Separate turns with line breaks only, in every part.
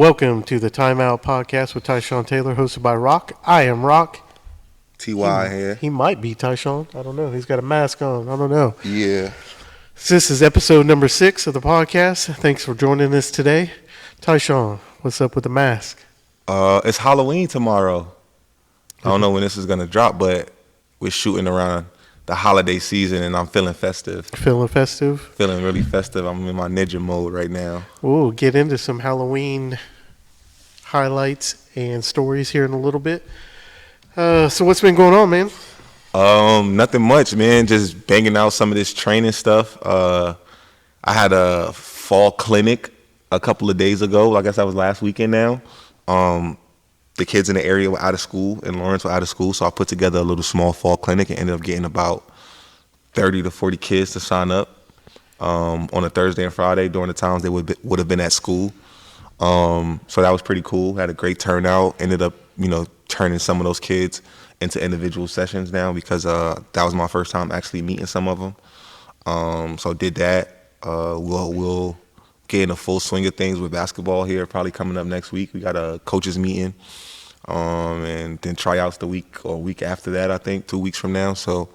Welcome to the Timeout podcast with Tyshawn Taylor, hosted by Rock. I am Rock.
TY here.
He might be Tyshawn. I don't know. He's got a mask on. I don't know.
Yeah.
This is episode number 6 of the podcast. Thanks for joining us today. Tyshawn, what's up with the mask?
It's Halloween tomorrow. I don't know when this is going to drop, but we're shooting around the holiday season, and I'm feeling festive.
Feeling festive?
Feeling really festive. I'm in my ninja mode right now.
We'll get into some Halloween highlights and stories here in a little bit. So what's been going on, man?
Nothing much, man. Just banging out some of this training stuff. I had a fall clinic a couple of days ago. I guess that was last weekend now. The kids in the area were out of school, and Lawrence were out of school, so I put together a little small fall clinic and ended up getting about 30 to 40 kids to sign up on a Thursday and Friday during the times they would have been at school. So that was pretty cool. Had a great turnout. Ended up, turning some of those kids into individual sessions now because that was my first time actually meeting some of them. So did that. We'll get in a full swing of things with basketball here probably coming up next week. We got a coaches meeting and then tryouts the week after that, I think 2 weeks from now. So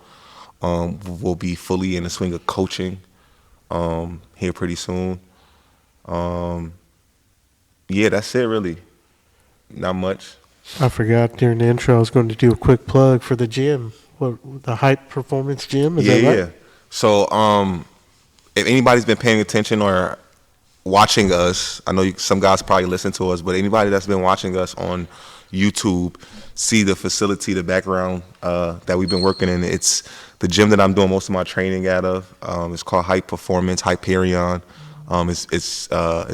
we'll be fully in the swing of coaching here pretty soon. Yeah, that's it really. Not much.
I forgot during the intro I was going to do a quick plug for the gym. The Hype Performance Gym, is that right?
Yeah. So if anybody's been paying attention or watching us, I know some guys probably listen to us, but anybody that's been watching us on YouTube see the facility, the background that we've been working in. It's the gym that I'm doing most of my training out of. It's called Hype Performance, Hyperion. It's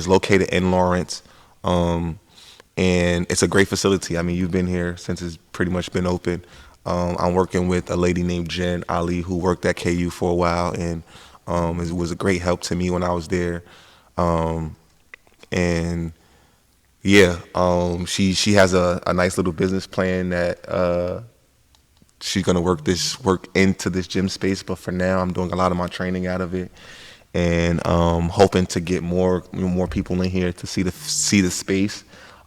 located in Lawrence, and it's a great facility. I mean, you've been here since it's pretty much been open. I'm working with a lady named Jen Ali who worked at KU for a while, and it was a great help to me when I was there. She has a nice little business plan that she's gonna work into this gym space. But for now, I'm doing a lot of my training out of it, and hoping to get more people in here to see the space,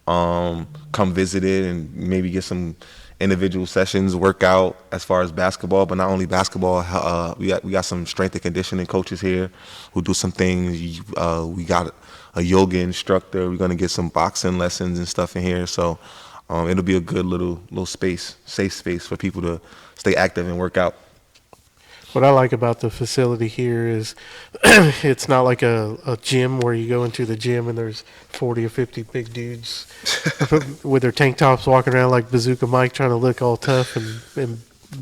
come visit it, and maybe get some individual sessions, work out as far as basketball, but not only basketball. We got some strength and conditioning coaches here who do some things. We got a yoga instructor. We're gonna get some boxing lessons and stuff in here. So it'll be a good little space, safe space for people to stay active and work out.
What I like about the facility here is it's not like a gym where you go into the gym and there's 40 or 50 big dudes with their tank tops walking around like Bazooka Mike trying to look all tough and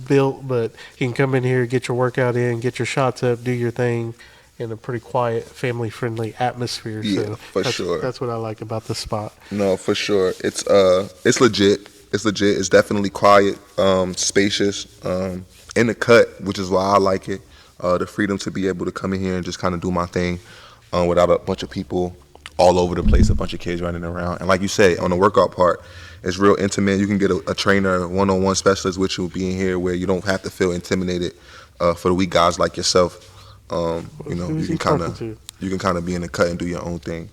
built. But you can come in here, get your workout in, get your shots up, do your thing in a pretty quiet, family-friendly atmosphere.
Yeah,
so
sure.
That's what I like about the spot.
No, for sure. It's legit. It's legit. It's definitely quiet, spacious. In the cut, which is why I like it, the freedom to be able to come in here and just kind of do my thing without a bunch of people all over the place, a bunch of kids running around. And like you say, on the workout part, it's real intimate. You can get a trainer, one-on-one specialist with you being here where you don't have to feel intimidated for the weak guys like yourself. You can kind of be in the cut and do your own thing.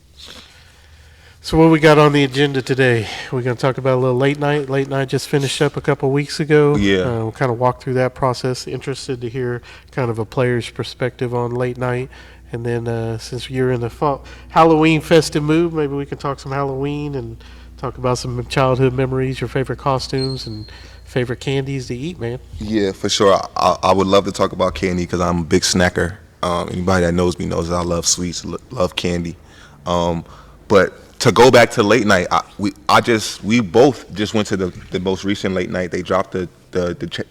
So what we got on the agenda today? We're going to talk about a little late night. Late night just finished up a couple of weeks ago.
Yeah.
We'll kind of walk through that process. Interested to hear kind of a player's perspective on late night. And then since you're in the Halloween festive mood, maybe we can talk some Halloween and talk about some childhood memories, your favorite costumes, and favorite candies to eat, man.
Yeah, for sure. I would love to talk about candy because I'm a big snacker. Anybody that knows me knows that I love sweets, love candy. But to go back to late night, we both just went to the most recent late night. They dropped the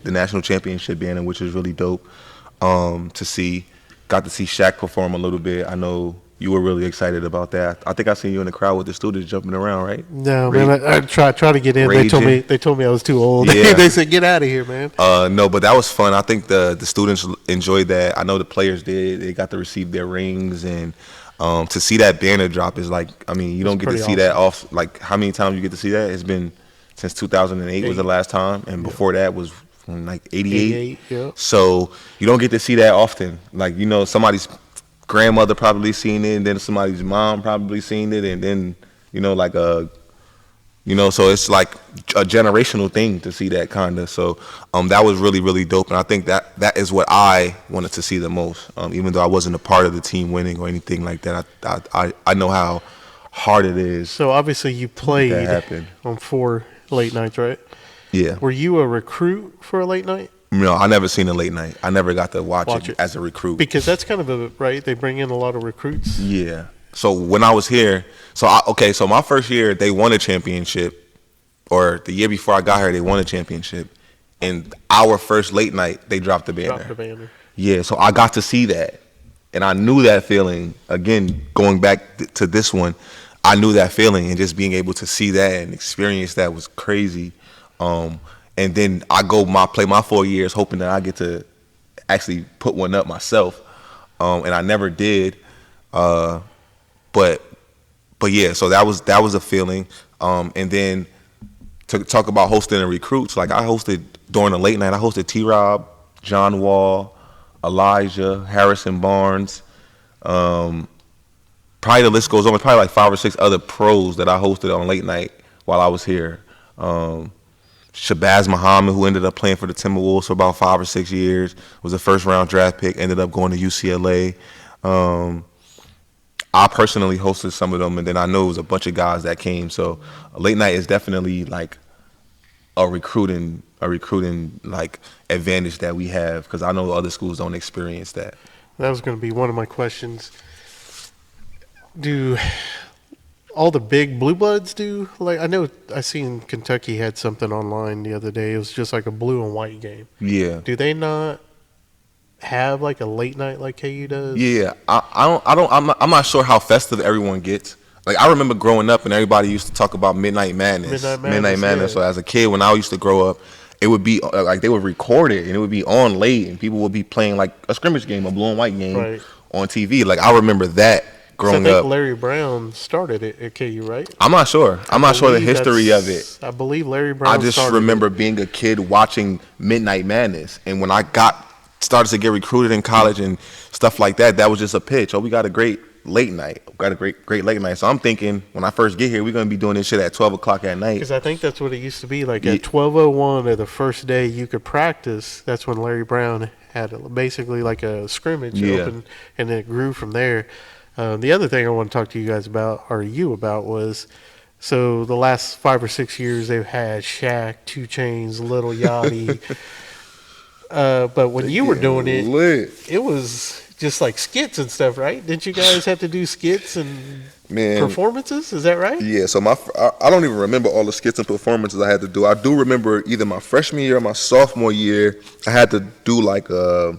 national championship banner, which was really dope to see. Got to see Shaq perform a little bit. I know you were really excited about that. I think I seen you in the crowd with the students jumping around, right?
No, man, I tried to get in.
Raging.
They told me I was too old.
Yeah.
They said, get out of here, man.
No, but that was fun. I think the students enjoyed that. I know the players did. They got to receive their rings, and to see that banner drop is like, I mean, you don't get to see that off. Like, how many times you get to see that? It's been since 2008 was the last time, and before that was from like 88.
Yeah.
So you don't get to see that often. Like, somebody's grandmother probably seen it, and then somebody's mom probably seen it, and then like so it's like a generational thing to see that kind of. So that was really, really dope, and I think that is what I wanted to see the most. Even though I wasn't a part of the team winning or anything like that, I know how hard it is.
So obviously you played
happen.
on 4 late nights, right?
Yeah.
Were you a recruit for a late night?
No, I never seen a late night. I never got to watch it as a recruit.
Because that's kind of right. They bring in a lot of recruits.
Yeah. So when I was here, so my first year they won a championship, or the year before I got here they won a championship, and our first late night they dropped the banner. Yeah. So I got to see that, and I knew that feeling. Again, going back to this one, I knew that feeling, and just being able to see that and experience that was crazy. And then I play my 4 years hoping that I get to actually put one up myself, and I never did. But yeah, so that was a feeling. And then to talk about hosting and recruits, like I hosted during the late night. I hosted T-Rob, John Wall, Elijah, Harrison Barnes. Probably the list goes on. There's probably like 5 or 6 other pros that I hosted on late night while I was here. Shabazz Muhammad, who ended up playing for the Timberwolves for about 5 or 6 years, was a first-round draft pick, ended up going to UCLA. I personally hosted some of them, and then I know it was a bunch of guys that came. So late night is definitely like a recruiting like advantage that we have, because I know other schools don't experience that.
That was going to be one of my questions. Do all the big blue bloods do? Like, I know I seen Kentucky had something online the other day. It was just like a blue and white game.
Yeah.
Do they not have like a late night like KU does?
Yeah. I'm not sure how festive everyone gets. Like, I remember growing up and everybody used to talk about Midnight Madness. Yeah. So as a kid, when I used to grow up, it would be like they would record it and it would be on late, and people would be playing like a scrimmage game, a blue and white game on TV. Like, I remember that. I think
Larry Brown started it at KU, right?
I'm not sure. I'm not sure the history of it.
I believe Larry Brown
I just remember being a kid watching Midnight Madness. And when I started to get recruited in college and stuff like that, that was just a pitch. Oh, we got a great late night. We got a great late night. So I'm thinking when I first get here, we're going to be doing this shit at 12 o'clock at night.
Because I think that's what it used to be. Like at 12:01 or the first day you could practice, that's when Larry Brown had basically like a scrimmage open, and then it grew from there. The other thing I want to talk to you guys about, was, so the last 5 or 6 years they've had Shaq, 2 Chainz, Lil Yachty. But when you were doing it, it was just like skits and stuff, right? Didn't you guys have to do skits and performances? Is that right?
Yeah, so I don't even remember all the skits and performances I had to do. I do remember either my freshman year or my sophomore year, I had to do like a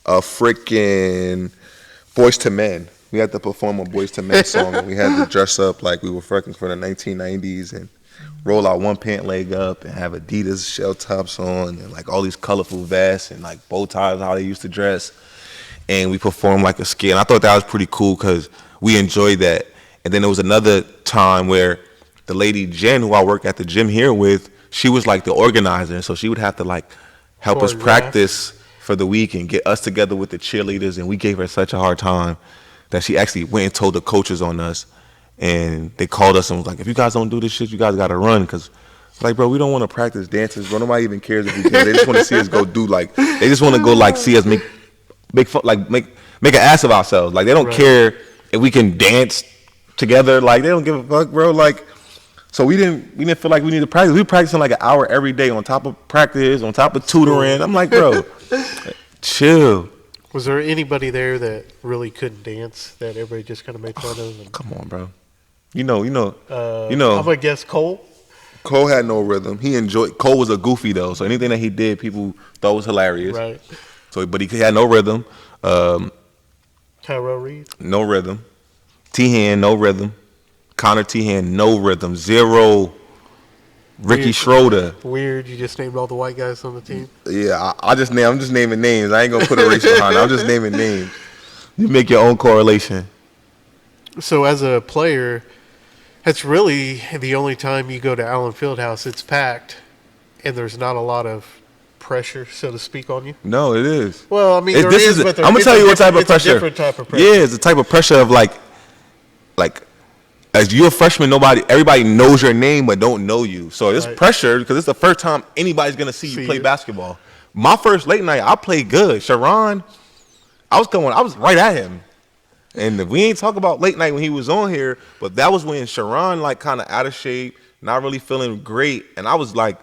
freaking Boys to Men. We had to perform a Boys to Men song, and we had to dress up like we were freaking for the 1990s and roll our one pant leg up and have Adidas shell tops on and like all these colorful vests and like bow ties, how they used to dress. And we performed like a skit. And I thought that was pretty cool because we enjoyed that. And then there was another time where the lady Jen, who I work at the gym here with, she was like the organizer. So she would have to like help us practice for the week and get us together with the cheerleaders. And we gave her such a hard time that she actually went and told the coaches on us. And they called us and was like, if you guys don't do this shit, you guys got to run. Because, like, bro, we don't want to practice dances, bro. Nobody even cares if we can. They just want to see us go do, like, they just want to go, like, see us make an ass of ourselves. Like, they don't care if we can dance together. Like, they don't give a fuck, bro. Like, so we didn't feel like we needed to practice. We were practicing like an hour every day on top of practice, on top of tutoring. I'm like, bro, chill.
Was there anybody there that really couldn't dance that everybody just kind of made fun of?
Come on, bro. You know.
I'm gonna guess Cole.
Cole had no rhythm. Cole was a goofy though, so anything that he did, people thought was hilarious.
Right.
So, but he had no rhythm.
Tyrell Reed.
No rhythm. T-Hand, no rhythm. Connor T-Hand, no rhythm. Zero. Ricky Schroeder.
Weird. You just named all the white guys on the team.
Yeah, I'm just naming names. I ain't gonna put a race behind it. I'm just naming names. You make your own correlation.
So as a player, that's really the only time you go to Allen Fieldhouse. It's packed, and there's not a lot of pressure, so to speak, on you.
No, it is.
Well, I mean,
I'm gonna tell you what type of pressure.
It's a different type of pressure.
Yeah, it's a type of pressure of like as you're a freshman, everybody knows your name but don't know you. So it's
Right.
pressure because it's the first time anybody's gonna see you
See
play
it.
basketball. My first late night, I played good. Sharon, I was right at him. And we ain't talk about late night when he was on here, but that was when Sharon like kind of out of shape, not really feeling great, and I was like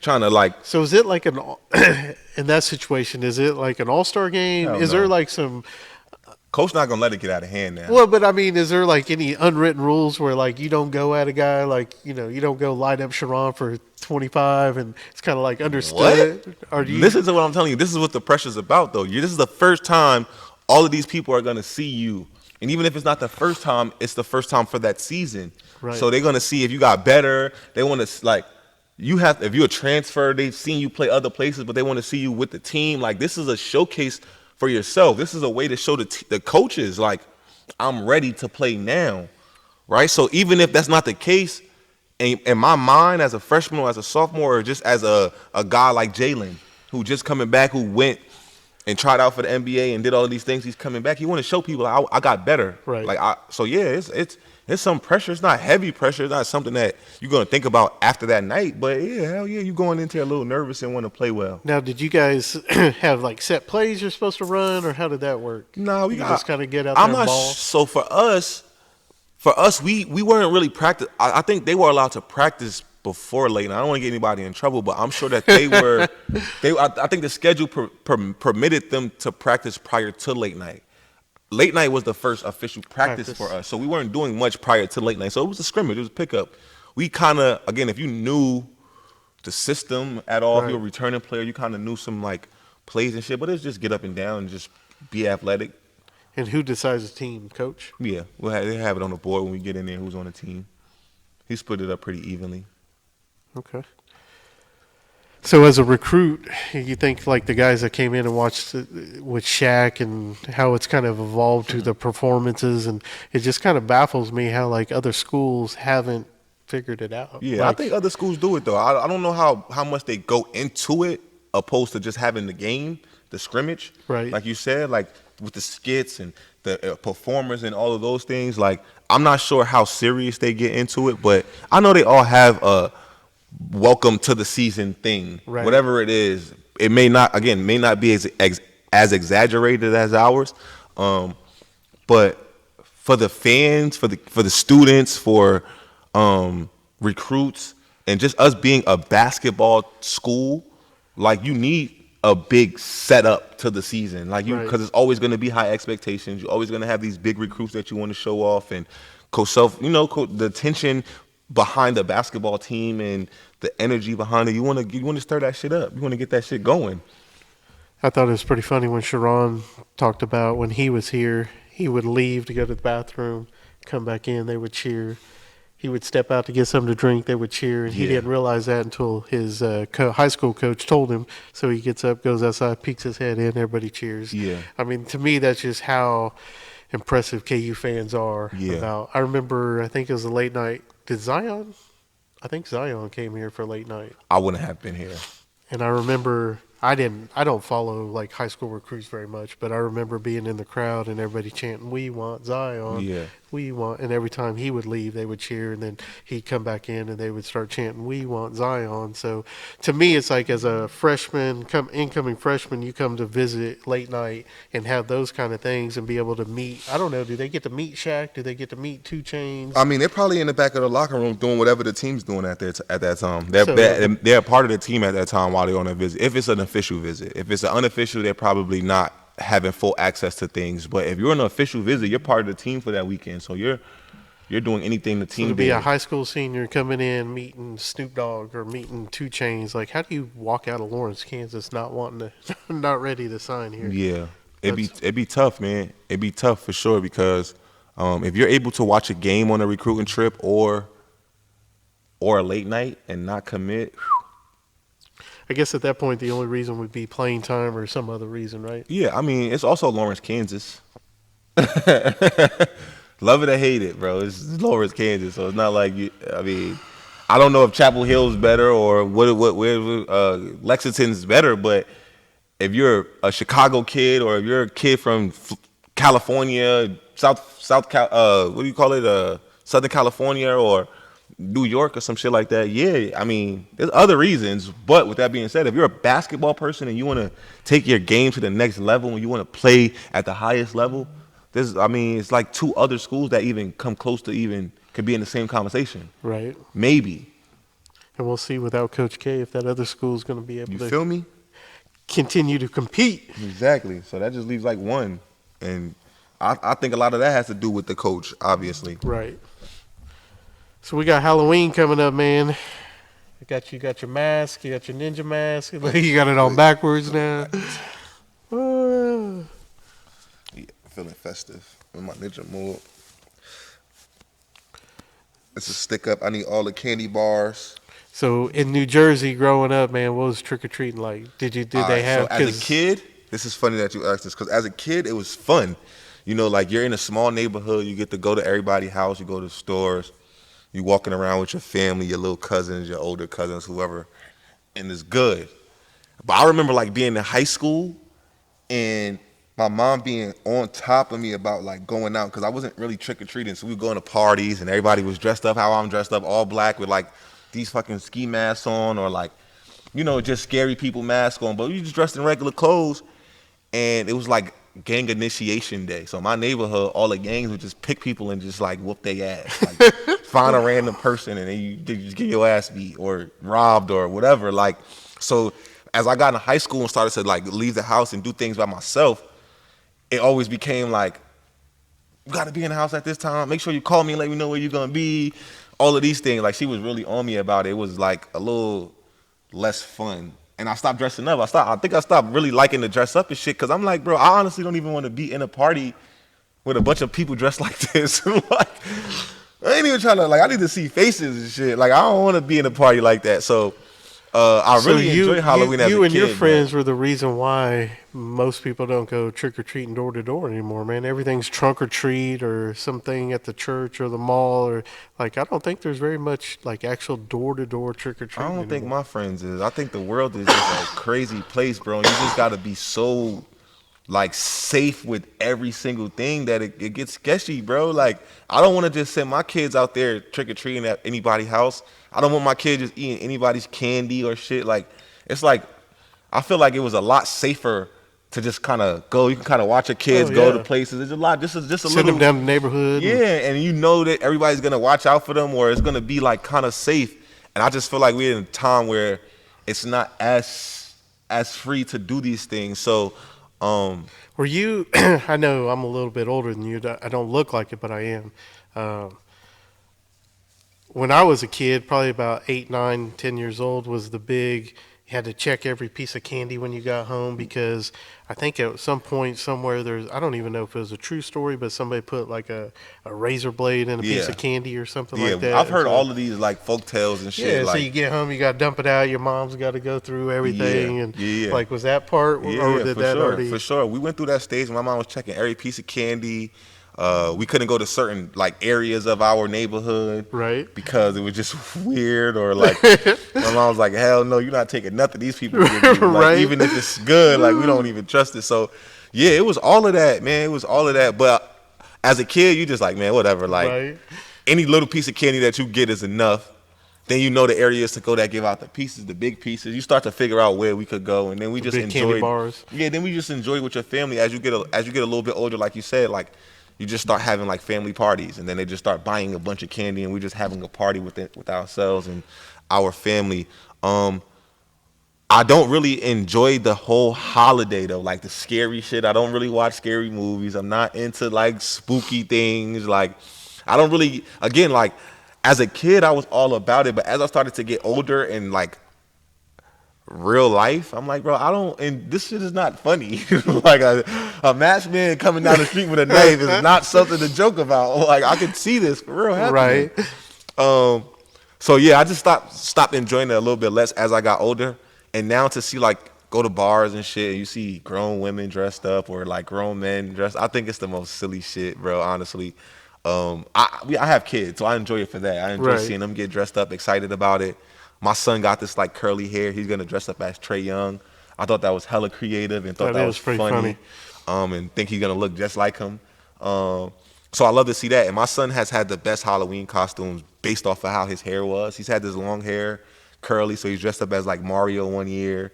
trying to like.
So is it like in that situation, is it like an all-star game?
Hell
Is
no.
there like some,
Coach not gonna let it get out of hand now.
well, but I mean, is there like any unwritten rules where like you don't go at a guy, like, you don't go light up Sharon for 25 and it's kind of like understood? Or do you,
Listen to what I'm telling you. This is what the pressure's about, though. This is the first time all of these people are gonna see you, and even if it's not the first time, it's the first time for that season.
Right.
So they're gonna see if you got better. They want to like. If you're a transfer, they've seen you play other places, but they want to see you with the team. Like, this is a showcase for yourself. This is a way to show the coaches, like, I'm ready to play now, right? So even if that's not the case, in my mind as a freshman or as a sophomore or just as a guy like Jalen, who just coming back, who went and tried out for the NBA and did all of these things, he's coming back. He want to show people I got better.
Right.
So yeah, it's some pressure. It's not heavy pressure. It's not something that you're gonna think about after that night. But yeah, hell yeah, you going into a little nervous and want to play well.
now, did you guys have like set plays you're supposed to run, or how did that work?
No, we
You
got,
just kind of get out there
I'm
and
not.
ball?
So for us, we weren't really practice. I think they were allowed to practice before late night. I don't want to get anybody in trouble, but I'm sure that they were. I think the schedule permitted them to practice prior to late night. Late night was the first official practice for us, so we weren't doing much prior to late night. So it was a scrimmage, it was a pickup. We kind of, again, if you knew the system at all, if
Right.
you were a returning player, you kind of knew some like plays and shit. But it's just get up and down and just be athletic.
And who decides the team, coach?
Yeah, they have it on the board when we get in there. Who's on the team? He split it up pretty evenly.
Okay. So as a recruit, you think like the guys that came in and watched with Shaq and how it's kind of evolved to the performances, and it just kind of baffles me how like other schools haven't figured it out.
Yeah,
Like,
I think other schools do it though. I don't know how much they go into it opposed to just having the game, the scrimmage.
Right.
Like you said, like with the skits and the performers and all of those things. Like, I'm not sure how serious they get into it, but I know they all have a welcome to the season thing.
Right.
Whatever it is, it may not be as exaggerated as ours. But for the fans, for the students, for recruits, and just us being a basketball school, like, you need a big setup to the season, like,
Right.
because it's always going to be high expectations. You're always going to have these big recruits that you want to show off, and the tension behind the basketball team and the energy behind it. You want to stir that shit up. You want to get that shit going.
I thought it was pretty funny when Sharon talked about when he was here, he would leave to go to the bathroom, come back in, they would cheer. He would step out to get something to drink, they would cheer, and he
Yeah.
didn't realize that until his high school coach told him. So he gets up, goes outside, peeks his head in, everybody cheers.
Yeah.
I mean, to me, that's just how impressive KU fans are.
Yeah.
I remember, I think it was a late night. Did Zion? I think Zion came here for late night.
I wouldn't have been here.
And I remember I don't follow like high school recruits very much, but I remember being in the crowd and everybody chanting, "We want Zion."
Yeah.
We want, and every time he would leave, they would cheer, and then he'd come back in and they would start chanting, "We want Zion." So to me, it's like as a freshman, incoming freshman, you come to visit late night and have those kind of things and be able to meet. I don't know. Do they get to meet Shaq? Do they get to meet 2 Chainz?
I mean, they're probably in the back of the locker room doing whatever the team's doing at that time. They're,
So-
they're a part of the team at that time while they're on a visit. If it's an official visit, if it's an unofficial, they're probably not having full access to things. But if you're on an official visit, you're part of the team for that weekend. So you're doing anything the
So
team
to be
did.
a high school senior coming in, meeting Snoop Dogg or meeting 2 Chainz, like how do you walk out of Lawrence, Kansas, not wanting to, not ready to sign here?
Yeah, it'd be tough, man. It'd be tough for sure because if you're able to watch a game on a recruiting trip or a late night and not commit,
I guess at that point the only reason would be playing time or some other reason, right?
yeah, I mean, it's also Lawrence, Kansas. Love it or hate it, bro. It's Lawrence, Kansas, so it's not like you. I mean, I don't know if Chapel Hill's better or where Lexington's better, but if you're a Chicago kid or if you're a kid from California, what do you call it? Southern California or New York or some shit like that, yeah, I mean, there's other reasons. But with that being said, if you're a basketball person and you want to take your game to the next level and you want to play at the highest level, I mean, it's like two other schools that even come close to even could be in the same conversation.
Right.
Maybe.
And we'll see without Coach K if that other school is going to be able
You
to
feel me?
continue to compete.
Exactly. So that just leaves like one. And I think a lot of that has to do with the coach, obviously.
Right. So we got Halloween coming up, man. You got your mask, you got your ninja mask. You got it on backwards now.
Yeah, feeling festive in my ninja mood. It's a stick up. I need all the candy bars.
So in New Jersey, growing up, man, what was trick or treating like? Did they have?
So as a kid, this is funny that you asked this because as a kid, it was fun. You know, like you're in a small neighborhood, you get to go to everybody's house, you go to the stores, you walking around with your family, your little cousins, your older cousins, whoever, and it's good. But I remember like being in high school and my mom being on top of me about like going out because I wasn't really trick or treating. So we would go to parties and everybody was dressed up how I'm dressed up, all black with like these fucking ski masks on or like, you know, just scary people masks on. But we just dressed in regular clothes and it was like gang initiation day. So my neighborhood, all the gangs would just pick people and just like whoop their ass. Like find a random person and then you just get your ass beat or robbed or whatever. Like, so as I got into high school and started to like leave the house and do things by myself, it always became like, you gotta be in the house at this time. Make sure you call me and let me know where you're gonna be. All of these things. Like she was really on me about it. It was like a little less fun. And I stopped dressing up. I think I stopped really liking to dress up and shit because I'm like, bro, I honestly don't even want to be in a party with a bunch of people dressed like this. Like, I ain't even trying to, like, I need to see faces and shit. Like, I don't want to be in a party like that. So, I really enjoy Halloween as a kid.
You and your
man.
friends were the reason why most people don't go trick or treating door to door anymore, man. Everything's trunk or treat or something at the church or the mall or like I don't think there's very much like actual door to door trick or treating.
I don't think my friends is. I think the world is just a crazy place, bro. You just got to be so like safe with every single thing that it gets sketchy, bro. Like I don't want to just send my kids out there trick or treating at anybody's house. I don't want my kids just eating anybody's candy or shit. Like it's like I feel like it was a lot safer to just kind of go. You can kind of watch your kids go to places. It's a lot. Just a
Send
little.
them down the neighborhood.
Yeah, and you know that everybody's gonna watch out for them, or it's gonna be like kind of safe. And I just feel like we're in a time where it's not as free to do these things. So.
Were you? I know I'm a little bit older than you. I don't look like it, but I am. When I was a kid, probably about 8, 9, 10 years old, was the big. You had to check every piece of candy when you got home because I think at some point somewhere I don't even know if it was a true story, but somebody put like a razor blade in a piece of candy or something like that.
I've heard all of these like folk tales and shit.
Yeah,
like,
so you get home, you got to dump it out. Your mom's got to go through everything, and like was that part? Or did that already?
For sure. We went through that stage. My mom was checking every piece of candy. We couldn't go to certain like areas of our neighborhood,
right?
Because it was just weird, or like my mom was like, "Hell no, you're not taking nothing these people give you, like,
right?
Even if it's good, like we don't even trust it." So, yeah, it was all of that, man. It was all of that. But as a kid, you just like, man, whatever. Like any little piece of candy that you get is enough. Then you know the areas to go that give out the pieces, the big pieces. You start to figure out where we could go, and then we just enjoy
candy bars.
Yeah, then we just enjoy with your family as you get a little bit older, like you said, like. You just start having like family parties, and then they just start buying a bunch of candy, and we're just having a party with ourselves and our family. I don't really enjoy the whole holiday though, like the scary shit. I don't really watch scary movies. I'm not into like spooky things. Like I don't really. Again, like as a kid, I was all about it, but as I started to get older and like real life, I'm like, bro, I don't, and this shit is not funny. Like a match man coming down the street with a knife is not something to joke about. Like I could see this for real happening.
Right.
So yeah, I just stopped enjoying it a little bit less as I got older, and now to see like go to bars and shit, and you see grown women dressed up or like grown men dressed. I think it's the most silly shit, bro. Honestly, I have kids, so I enjoy it for that. I enjoy seeing them get dressed up, excited about it. My son got this like curly hair. He's gonna dress up as Trae Young. I thought that was hella creative and thought that was
pretty funny.
And think he's gonna look just like him. So I love to see that. And my son has had the best Halloween costumes based off of how his hair was. He's had this long hair, curly, so he's dressed up as like Mario one year.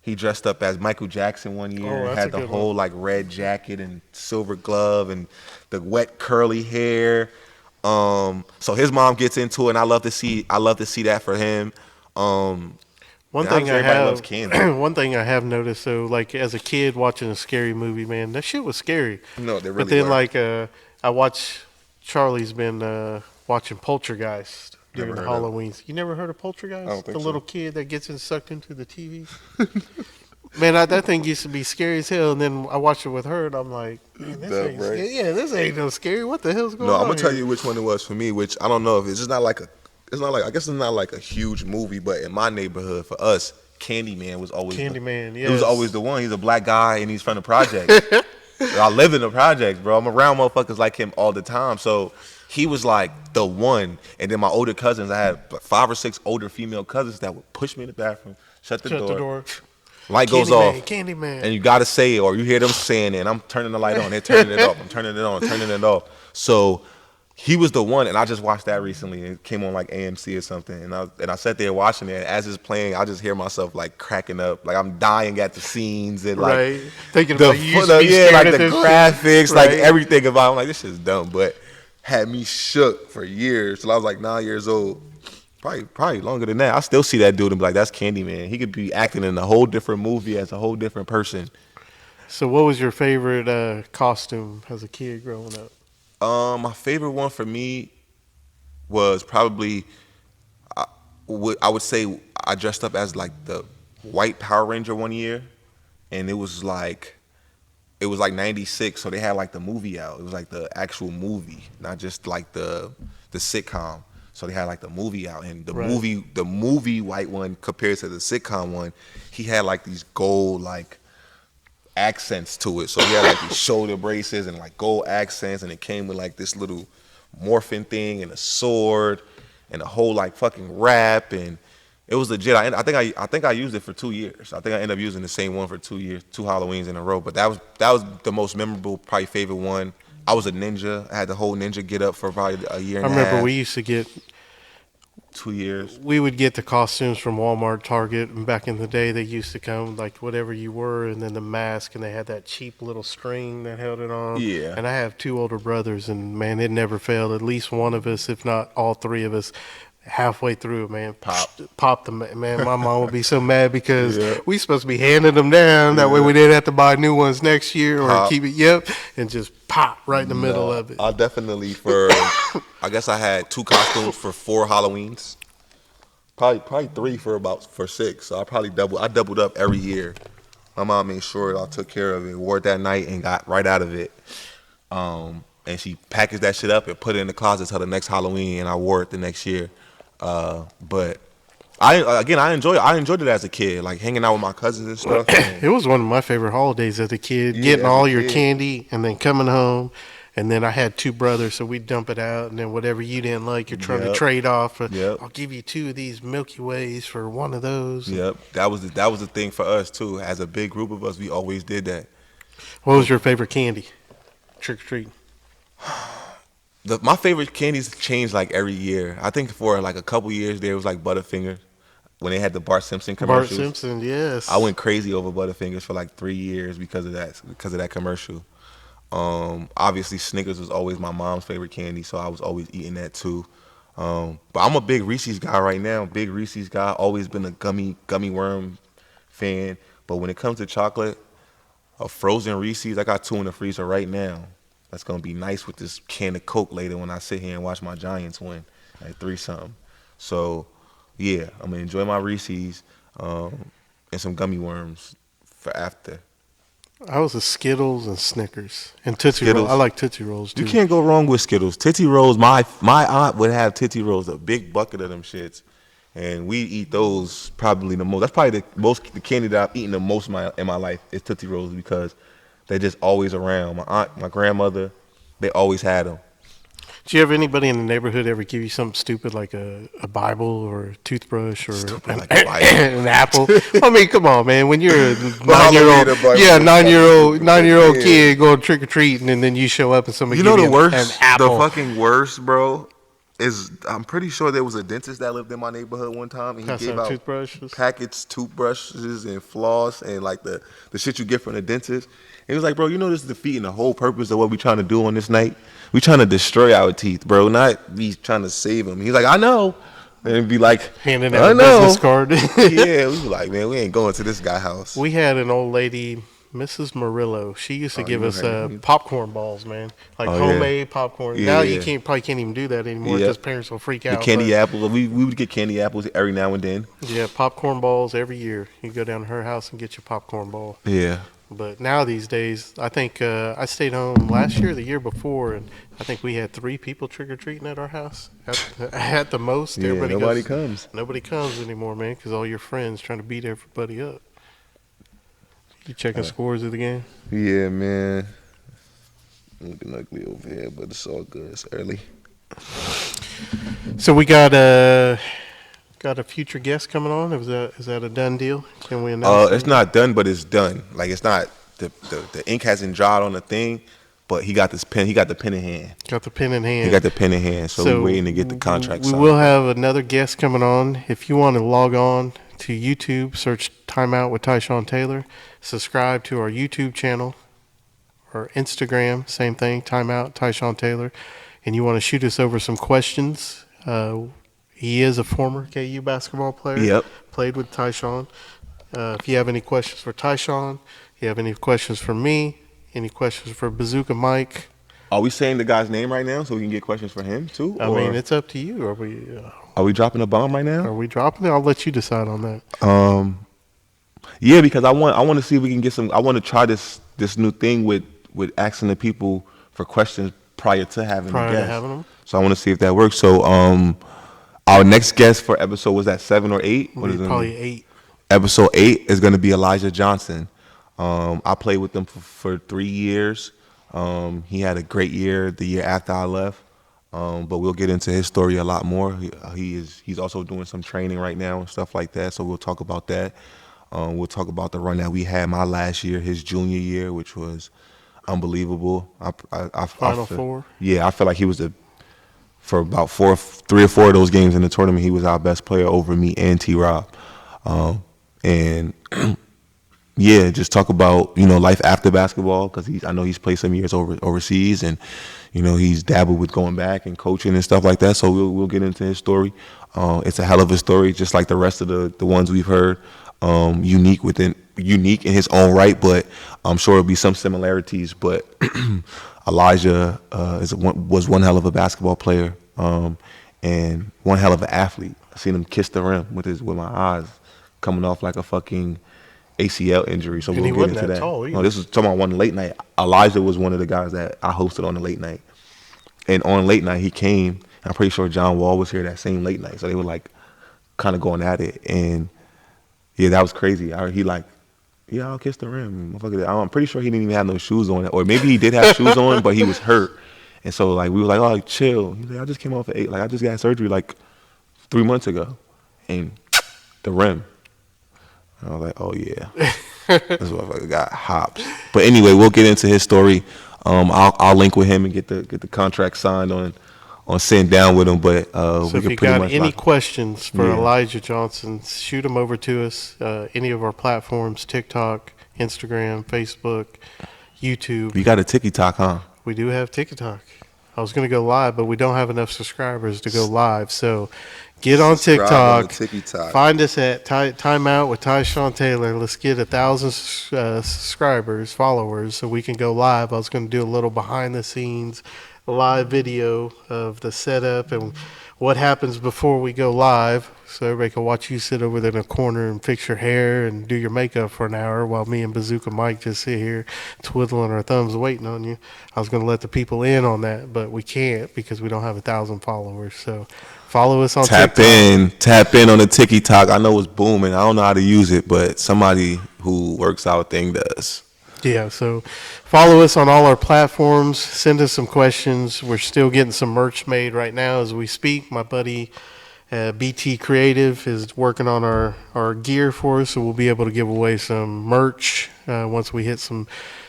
He dressed up as Michael Jackson one year
Oh,
and
that's a
had the
good one.
whole like red jacket and silver glove and the wet curly hair. So his mom gets into it, and I love to see that for him. Um,
One
and
thing
obviously
I
everybody loves
have,
candy.
one thing I have noticed though, like as a kid watching a scary movie, man, that shit was scary.
No, they
But
really
then
were.
like I watch Charlie's been watching Poltergeist
Never
during the
heard of it.
Halloweens. You never heard of
I don't
Poltergeist? The
think
little
so.
kid that gets sucked into the TV. Man, that thing used to be scary as hell. And then I watched it with her, and I'm like, man, this
Dumb,
ain't
right?
scary. Yeah, this ain't no scary. What the hell's
No,
going
I'm gonna
on
tell
here?
you which one it was for me. Which I don't know if it's just not like a. It's not like I guess it's not like a huge movie, but in my neighborhood for us, Candyman was always
Candyman,
It was always
yes.
the one. He's a black guy and he's from the projects. I live in the projects, bro. I'm around motherfuckers like him all the time. So he was like the one. And then my older cousins, I had like 5 or 6 older female cousins that would push me in the bathroom, shut the
Shut the
door,
door.
light goes
Candyman,
off,
Candyman.
and you gotta say it, or you hear them saying it, and I'm turning the light on, they're turning it off, I'm turning it on, turning it off. So he was the one, and I just watched that recently. It came on like AMC or something, and I sat there watching it. And as it's playing, I just hear myself like cracking up, like I'm dying at the scenes and like
Right. Thinking about you used to be
yeah,
scared
like
of
the
this
graphics,
shit.
like
Right.
everything about. It. I'm like, this shit's dumb, but had me shook for years till I was like 9 years old. Probably longer than that. I still see that dude and be like, that's Candyman. He could be acting in a whole different movie as a whole different person.
So, what was your favorite costume as a kid growing up?
My favorite one for me was probably I would say I dressed up as like the white Power Ranger one year, and it was like '96, so they had like the movie out. It was like the actual movie, not just like the sitcom. So they had like the movie out, and
Right.
the movie white one compared to the sitcom one, he had like these gold like accents to it. So he had like these shoulder braces and like gold accents, and it came with like this little morphing thing and a sword and a whole like fucking wrap, and it was legit. I think I used it for 2 years. I think I ended up using the same one for 2 years, 2 Halloweens in a row. But that was the most memorable, probably favorite one. I was a ninja. I had the whole ninja get up for probably a year
I
and a
remember
half,
we used to get
2 years.
we would get the costumes from Walmart, Target, and back in the day they used to come like whatever you were, and then the mask, and they had that cheap little string that held it on.
Yeah.
And I have 2 older brothers, and man, it never failed. At least one of us, if not all 3 of us, halfway through, man, pop them. Man, my mom would be so mad because
Yeah.
we supposed to be handing them down. That way we didn't have to buy new ones next year or
Pop.
keep it. Yep, and just pop right in the middle
No,
of it.
I definitely I guess I had 2 costumes for 4 Halloweens. Probably 3 for 6. So I doubled up every year. My mom made sure I took care of it, wore it that night, and got right out of it. And she packaged that shit up and put it in the closet till the next Halloween, and I wore it the next year. But I enjoyed it as a kid, like hanging out with my cousins and stuff.
It was one of my favorite holidays as a kid,
Yeah,
getting
as a
all your
kid.
candy and then coming home. And then I had 2 brothers, so we'd dump it out. And then whatever you didn't like, you're trying to
Yep.
trade off.
Yep.
I'll give you 2 of these Milky Ways for one of those.
Yep, that was the thing for us too. As a big group of us, we always did that.
What was your favorite candy? Trick or treat.
My favorite candies change like every year. I think for like a couple years there was like Butterfingers when they had the Bart Simpson
Bart
commercials.
Simpson, yes.
I went crazy over Butterfingers for like 3 years because of that commercial. Obviously Snickers was always my mom's favorite candy, so I was always eating that too. But I'm a big Reese's guy right now. Big Reese's guy. Always been a gummy worm fan. But when it comes to chocolate, a frozen Reese's, I got 2 in the freezer right now. That's gonna be nice with this can of Coke later when I sit here and watch my Giants win at 3-something. So yeah, I'm gonna enjoy my Reese's and some gummy worms for after.
I was a Skittles and Snickers. And Tootsie Rolls.
Skittles.
I like Tootsie Rolls too.
You can't go wrong with Skittles. Tootsie Rolls, my aunt would have Tootsie Rolls, a big bucket of them shits. And we eat those probably the most. That's probably the candy that I've eaten the most in my life is Tootsie Rolls because they're just always around. My aunt, my grandmother, they always had them.
Do you have anybody in the neighborhood ever give you something stupid like a Bible or a toothbrush or
Stupid like a Bible.
an apple? I mean, come on, man. When you're a
Halloween, a Bible.
9-year-old
Yeah.
kid going trick or treating, and then you show up and somebody
You know
give
the
you an
worst,
apple.
the fucking worst, bro, is I'm pretty sure there was a dentist that lived in my neighborhood one time, and he
Passing
gave
out
out
toothbrushes.
packets, toothbrushes, and floss, and like the shit you get from the dentist. He was like, bro, you know this is defeating the whole purpose of what we trying to do on this night. We trying to destroy our teeth, bro, not be trying to save them. He's like, I know, and be like,
Handing
I
out a
know.
business card.
Yeah, we be like, man, we ain't going to this guy's house.
We had an old lady, Mrs. Murillo. She used to give
you
us
know her.
popcorn balls, man, like
Oh, yeah.
homemade popcorn.
Yeah,
Now you
yeah.
probably can't even do that anymore
Yep.
because parents will freak
The
out.
candy
but-
apples, we would get candy apples every now and then.
Yeah, popcorn balls every year. You go down to her house and get your popcorn ball.
Yeah.
But now these days, I think I stayed home last year, the year before, and I think we had 3 people trick or treating at our house at the most.
Yeah,
Everybody
nobody
goes-
comes.
Nobody comes anymore, man, because all your friends trying to beat everybody up. You checking scores of the game?
Yeah, man. Looking ugly over here, but it's all good. It's early.
So we got a future guest coming on. Is that a done deal? Can we announce?
It's not done, but it's done. Like it's not the ink hasn't dried on the thing, but he got this pen. He got the pen in hand.
Got the pen in hand.
He got the pen in hand. So we're waiting to get the contract
We
signed.
will have another guest coming on. If you want to log on to YouTube, search Timeout with Tyshawn Taylor. Subscribe to our YouTube channel or Instagram, same thing, Timeout Tyshawn Taylor. And you want to shoot us over some questions. He is a former KU basketball player.
Yep.
Played with Tyshawn. If you have any questions for Tyshawn, you have any questions for me, any questions for Bazooka Mike,
Are we saying the guy's name right now so we can get questions for him too?
I
Or
mean, it's up to you.
are we dropping a bomb right now?
Are we dropping it? I'll let you decide on that.
Yeah, because I want to see if we can get some. I want to try this new thing with asking the people for questions prior to having
Prior
the
to
guest.
having them?
So I want to see if that works. So our next guest for episode was that 7 or 8? What is it?
Probably 8.
Episode 8 is going to be Elijah Johnson. I played with him for 3 years. He had a great year the year after I left. But we'll get into his story a lot more. He's also doing some training right now and stuff like that. So we'll talk about that. We'll talk about the run that we had my last year, his junior year, which was unbelievable.
Final Four.
Yeah, I feel like he was for about 3 or 4 of those games in the tournament, he was our best player over me and T-Rob. And yeah, just talk about, life after basketball, because I know he's played some years overseas, and he's dabbled with going back and coaching and stuff like that. So we'll get into his story. It's a hell of a story, just like the rest of the ones we've heard. Unique in his own right, but I'm sure there'll be some similarities. But Elijah was one hell of a basketball player, and one hell of an athlete. I seen him kiss the rim with my eyes coming off like a fucking ACL injury. So
And
we'll
he
get
wasn't
into
that
that.
tall either.
No, this was talking about one late night. Elijah was one of the guys that I hosted on the late night, and on late night he came. I'm pretty sure John Wall was here that same late night, so they were like kind of going at it, and yeah, that was crazy. I'll kiss the rim. Motherfucker, I'm pretty sure he didn't even have no shoes on, or maybe he did have shoes on, but he was hurt, and so like we were like, oh, chill. He's like, I just came off at 8. Like I just got surgery like 3 months ago, and the rim. And I was like, oh yeah, this motherfucker got hops. But anyway, we'll get into his story. I'll link with him and get the contract signed on sitting down with him. But
So
we
if
could
you
pretty
got
much
any
lock-
questions for
Yeah.
Elijah Johnson, shoot them over to us. Any of our platforms, TikTok, Instagram, Facebook, YouTube.
You got a TikTok, huh?
We do have TikTok. I was going to go live, but we don't have enough subscribers to go live. So get on
Subscribe on
TikTok.
the TikTok.
Find us at Timeout with Tyshawn Taylor. Let's get 1,000 subscribers, followers, so we can go live. I was going to do a little behind the scenes live video of the setup and what happens before we go live, so everybody can watch you sit over there in a corner and fix your hair and do your makeup for an hour while me and Bazooka Mike just sit here twiddling our thumbs waiting on you. I was going to let the people in on that, but we can't because we don't have 1,000 followers. So follow us on
Tap in on the TikTok. I know it's booming. I don't know how to use it, but somebody who works out thing does.
Yeah, so follow us on all our platforms. Send us some questions. We're still getting some merch made right now as we speak. My buddy BT Creative is working on our gear for us, so we'll be able to give away some merch once we hit some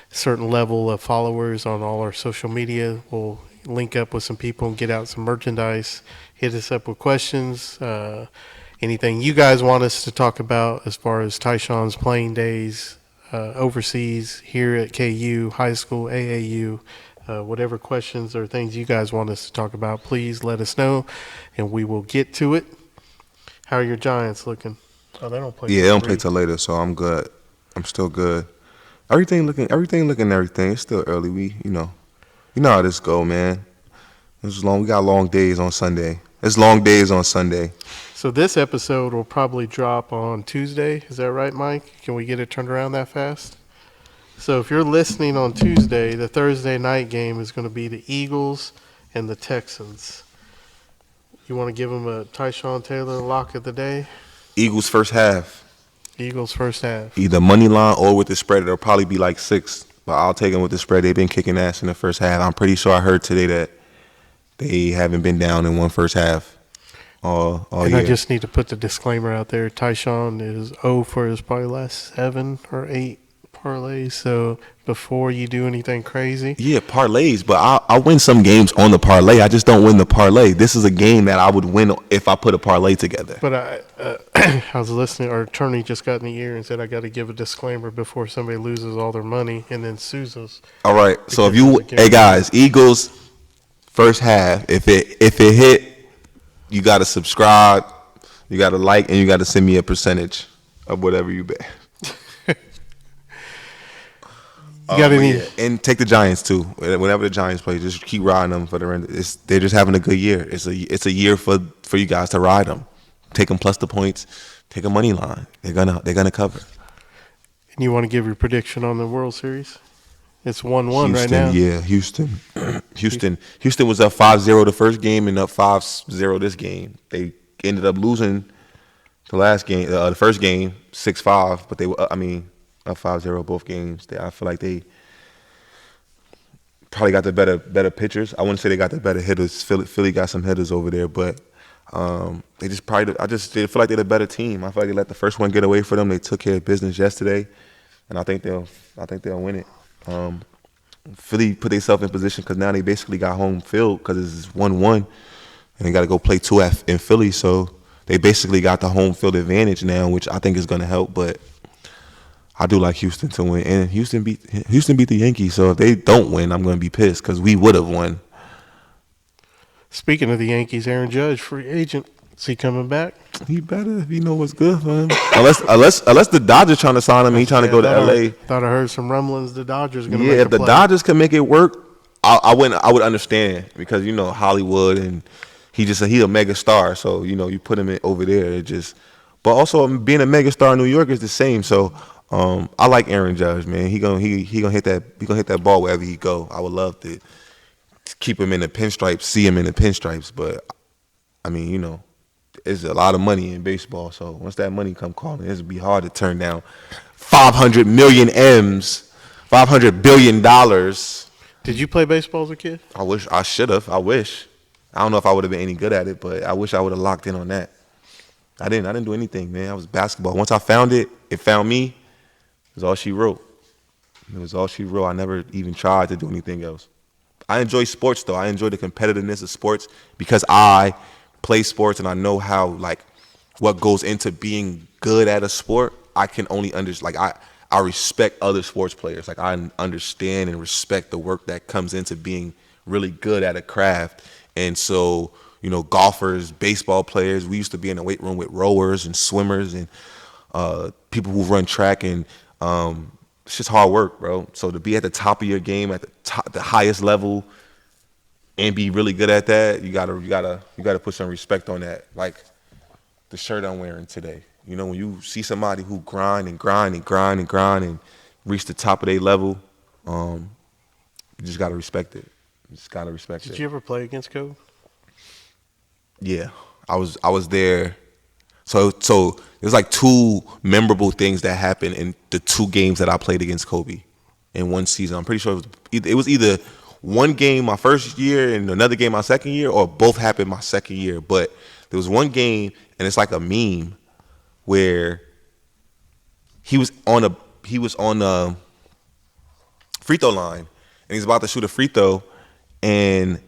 certain level of followers on all our social media. We'll link up with some people and get out some merchandise. Hit us up with questions. Anything you guys want us to talk about as far as Tyshawn's playing days, overseas, here at KU, high school, AAU, whatever questions or things you guys want us to talk about, please let us know, and we will get to it. How are your Giants looking? Oh, they don't play.
Yeah, they don't play till later, so I'm good. I'm still good. Everything looking. It's still early. You know how this go, man. It's long. We got long days on Sunday. It's long days on Sunday.
So this episode will probably drop on Tuesday. Is that right, Mike? Can we get it turned around that fast? So if you're listening on Tuesday, the Thursday night game is going to be the Eagles and the Texans. You want to give them a Tyshawn Taylor lock of the day?
Eagles first half.
Eagles first half.
Either money line or with the spread. It'll probably be like 6. But I'll take them with the spread. They've been kicking ass in the first half. I'm pretty sure I heard today that they haven't been down in one first half all
And
year.
I just need to put the disclaimer out there. Tyshawn is 0 for his probably last 7 or 8 parlays. So before you do anything crazy.
Yeah, parlays, but I win some games on the parlay. I just don't win the parlay. This is a game that I would win if I put a parlay together.
But I was listening. Our attorney just got in the ear and said I got to give a disclaimer before somebody loses all their money and then sues us.
All right, so
Because
hey guys, Eagles first half. If it hit, you got to subscribe, you got to like, and you got to send me a percentage of whatever you bet.
You got any?
Yeah. And take the Giants too. Whenever the Giants play, just keep riding them for the end. They're just having a good year. It's a year for you guys to ride them. Take them plus the points. Take a money line. They're gonna cover.
And you want to give your prediction on the World Series? It's 1-1 right now.
Yeah, Houston. Houston was up 5-0 the first game and up 5-0 this game. They ended up losing the last game, the first game 6-5, but they were up 5-0 both games. I feel like they probably got the better pitchers. I wouldn't say they got the better hitters. Philly got some hitters over there, but they feel like they're the better team. I feel like they let the first one get away from them. They took care of business yesterday, and I think they'll win it. Philly put themselves in position because now they basically got home field because it's 1-1, and they got to go play 2F in Philly. So they basically got the home field advantage now, which I think is going to help. But I do like Houston to win, and Houston beat the Yankees. So if they don't win, I'm going to be pissed because we would have won.
Speaking of the Yankees, Aaron Judge, free agent. Is he coming back?
He better if he know what's good for him. unless the Dodgers trying to sign him, he trying to go to LA.
Thought I heard some rumblings the Dodgers going to
Yeah,
make
if the
play.
Dodgers can make it work, I would understand because Hollywood and he's a mega star. So you put him over there, but also being a mega star in New York is the same. So I like Aaron Judge, man. He gonna hit that ball wherever he go. I would love to keep him in the pinstripes, see him in the pinstripes, but it's a lot of money in baseball. So once that money come calling, it'll be hard to turn down 500 million M's, $500 billion.
Did you play baseball as a kid?
I wish I should have. I wish. I don't know if I would have been any good at it, but I wish I would have locked in on that. I didn't do anything, man. I was basketball. Once I found it, it found me. It was all she wrote. I never even tried to do anything else. I enjoy sports, though. I enjoy the competitiveness of sports because I play sports and I know how, what goes into being good at a sport. I can only understand, I respect other sports players. I understand and respect the work that comes into being really good at a craft. And so, golfers, baseball players, we used to be in the weight room with rowers and swimmers and people who run track, and it's just hard work, bro. So to be at the top of your game, at the highest level, and be really good at that, you gotta put some respect on that. Like the shirt I'm wearing today. When you see somebody who grind and reach the top of their level, you just gotta respect it.
Did you ever play against Kobe?
Yeah, I was there. So there's 2 memorable things that happened in the 2 games that I played against Kobe. in one season. I'm pretty sure it was either one game my first year and another game my second year, or both happened my second year. But there was one game, and it's like a meme where he was on a free throw line, and he's about to shoot a free throw, and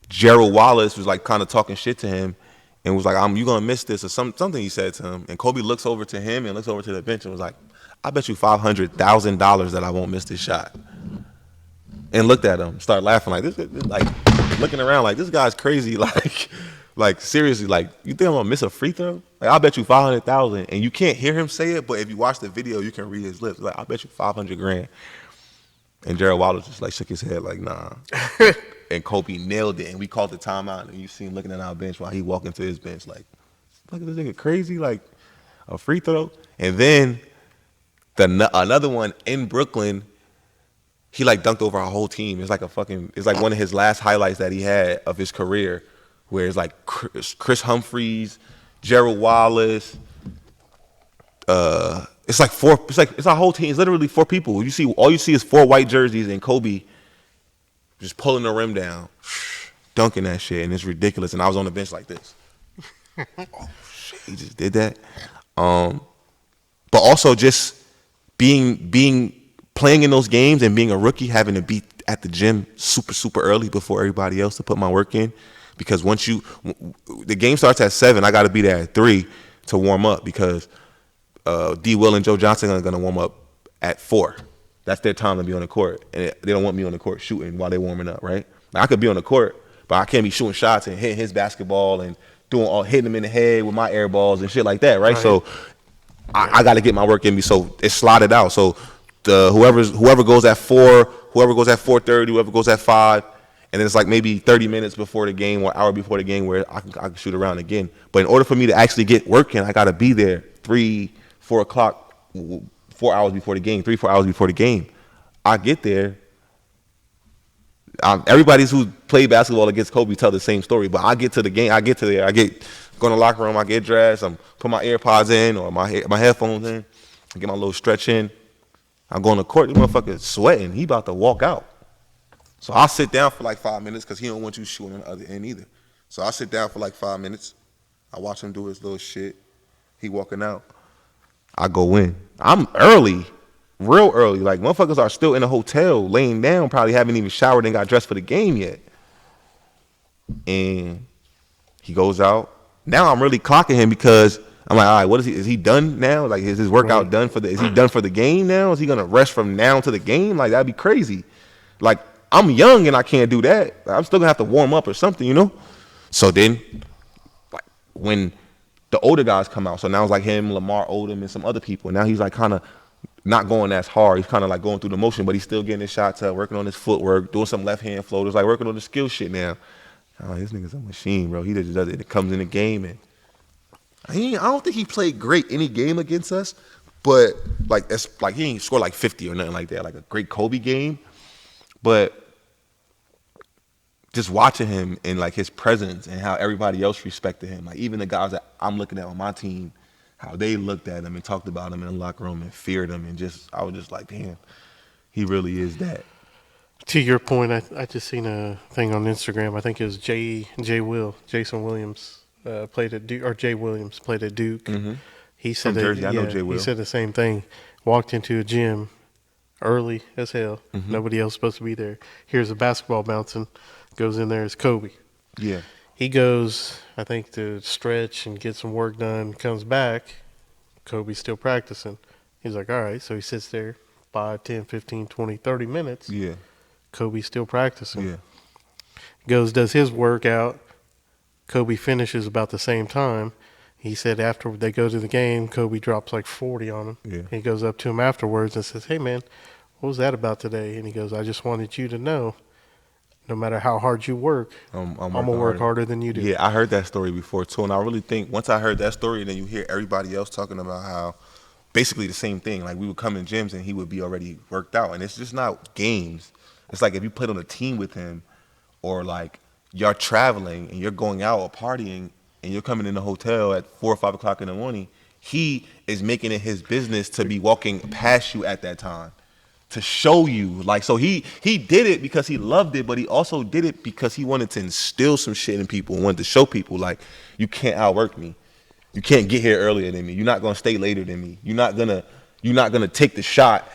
Gerald Wallace was like kind of talking shit to him, and was like, "You gonna miss this," or something he said to him. And Kobe looks over to him and looks over to the bench and was like, "I bet you $500,000 that I won't miss this shot." And looked at him, started laughing like this, like looking around like this guy's crazy, like seriously, like you think I'm gonna miss a free throw? Like I bet you 500,000, and you can't hear him say it, but if you watch the video, you can read his lips. Like I bet you 500 grand. And Gerald Wallace just like shook his head like nah. And Kobe nailed it, and we called the timeout, and you see him looking at our bench while he walking to his bench like, look at this nigga crazy, like a free throw. And then another one in Brooklyn, he like dunked over our whole team. It's like one of his last highlights that he had of his career, where it's like Chris Humphries, Gerald Wallace. It's our whole team. It's literally 4 people. All you see is 4 white jerseys and Kobe just pulling the rim down, dunking that shit, and it's ridiculous. And I was on the bench like this. Oh shit, he just did that. But also just playing in those games and being a rookie, having to be at the gym super early before everybody else to put my work in, because once the game starts at 7, I got to be there at 3 to warm up, because D. Will and Joe Johnson are going to warm up at 4. That's their time to be on the court, and they don't want me on the court shooting while they're warming up, right? Like, I could be on the court, but I can't be shooting shots and hitting his basketball and hitting him in the head with my air balls and shit like that, right? So I got to get my work in me, so it's slotted out. So whoever goes at 4, whoever goes at 4:30, whoever goes at 5, and then it's like maybe 30 minutes before the game or an hour before the game where I can shoot around again. But in order for me to actually get working, I got to be there 4 o'clock, 4 hours before the game, 3-4 hours before the game. I get there. Everybody's who played basketball against Kobe tell the same story, but I get to the game. I get to there. Go in the locker room. I get dressed. I'm put my AirPods in or my headphones in. I get my little stretch in. I go on the court. The motherfucker's sweating. He about to walk out. So I'll sit down for like 5 minutes because he don't want you shooting on the other end either. So I sit down for like 5 minutes. I watch him do his little shit. He walking out. I go in. I'm early, real early. Like, motherfuckers are still in the hotel, laying down, probably haven't even showered and got dressed for the game yet. And he goes out. Now I'm really clocking him because I'm like, all right, what is he? Is he done now? Like, is his workout done is he done for the game now? Is he gonna rest from now to the game? Like, that'd be crazy. Like, I'm young and I can't do that. I'm still gonna have to warm up or something, you know? So then, like, when the older guys come out, so now it's like him, Lamar Odom, and some other people. Now he's like kind of not going as hard. He's kind of like going through the motion, but he's still getting his shots up, working on his footwork, doing some left hand floaters, like working on the skill shit now. Oh, this nigga's a machine, bro. He just does it. It comes in the game, and I don't think he played great any game against us, but like he ain't scored like 50 or nothing like that, like a great Kobe game. But just watching him and like his presence and how everybody else respected him, like even the guys that I'm looking at on my team, how they looked at him and talked about him in the locker room and feared him, and I was just like, damn, he really is that.
To your point, I just seen a thing on Instagram. I think it was Jason Williams played at Duke, or Jay Williams played at Duke.
Mm-hmm.
He said
From Jersey, I know Jay Will.
He said the same thing. Walked into a gym early as hell. Mm-hmm. Nobody else supposed to be there. Here's a basketball bouncing. Goes in there, it's Kobe.
Yeah.
He goes, I think, to stretch and get some work done. Comes back, Kobe's still practicing. He's like, all right. So he sits there 5, 10, 15, 20, 30 minutes.
Yeah.
Kobe's still practicing.
Yeah.
Goes, does his workout. Kobe finishes about the same time. He said after they go to the game, Kobe drops like 40 on him.
Yeah.
He goes up to him afterwards and says, hey, man, what was that about today? And he goes, I just wanted you to know, no matter how hard you work, I'm going to work harder than you do.
Yeah, I heard that story before, too. And I really think once I heard that story, and then you hear everybody else talking about how basically the same thing. Like, we would come in gyms and he would be already worked out. And it's just not games. It's like if you played on a team with him, or like you're traveling and you're going out or partying and you're coming in the hotel at 4 or 5 o'clock in the morning, he is making it his business to be walking past you at that time to show you. Like, so he did it because he loved it, but he also did it because he wanted to instill some shit in people and wanted to show people, like, you can't outwork me. You can't get here earlier than me. You're not gonna stay later than me. You're not gonna take the shot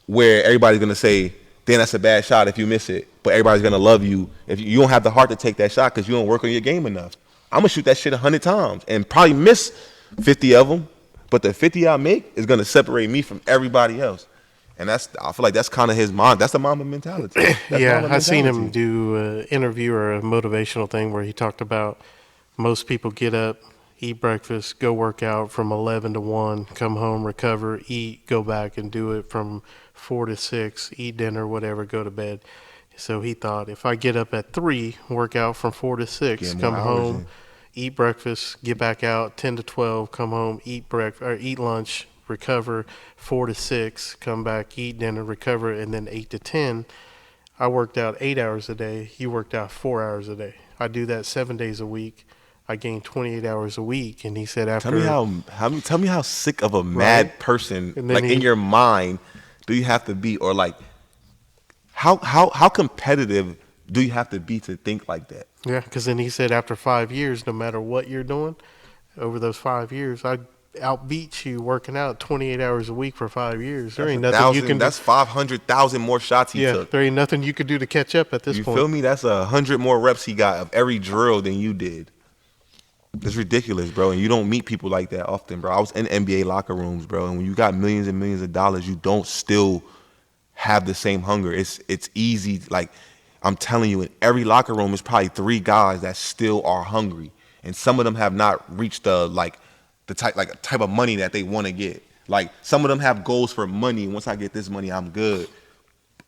where everybody's gonna say, then that's a bad shot if you miss it. But everybody's gonna love you if you don't have the heart to take that shot because you don't work on your game enough. I'm gonna shoot that shit 100 times and probably miss 50 of them, but the 50 I make is gonna separate me from everybody else. And I feel like that's kind of his mind. That's the Mamba mentality.
Yeah, I seen him do an interview or a motivational thing where he talked about most people get up, eat breakfast, go work out from 11 to 1, come home, recover, eat, go back and do it from 4 to 6, eat dinner, whatever, go to bed. So he thought, if I get up at 3, work out from 4 to 6, come home, eat breakfast, get back out 10 to 12, come home, eat lunch, recover 4 to 6, come back, eat dinner, recover, and then 8 to 10. I worked out 8 hours a day. You worked out 4 hours a day. I do that 7 days a week. I gained 28 hours a week. And he said after...
Tell me how sick of a mad person, like, in your mind, do you have to be? Or, like, how competitive do you have to be to think like that?
Yeah, because then he said after 5 years, no matter what you're doing, over those 5 years, I outbeat you working out 28 hours a week for 5 years. There ain't nothing you can do.
That's 500,000 more shots he took.
There ain't nothing you could do to catch up at this point.
You feel me? That's 100 more reps he got of every drill than you did. It's ridiculous, bro. And you don't meet people like that often, bro. I was in NBA locker rooms, bro. And when you got millions and millions of dollars, you don't still have the same hunger. It's easy. Like, I'm telling you, in every locker room, there's probably 3 guys that still are hungry. And some of them have not reached the type of money that they want to get. Like, some of them have goals for money. Once I get this money, I'm good.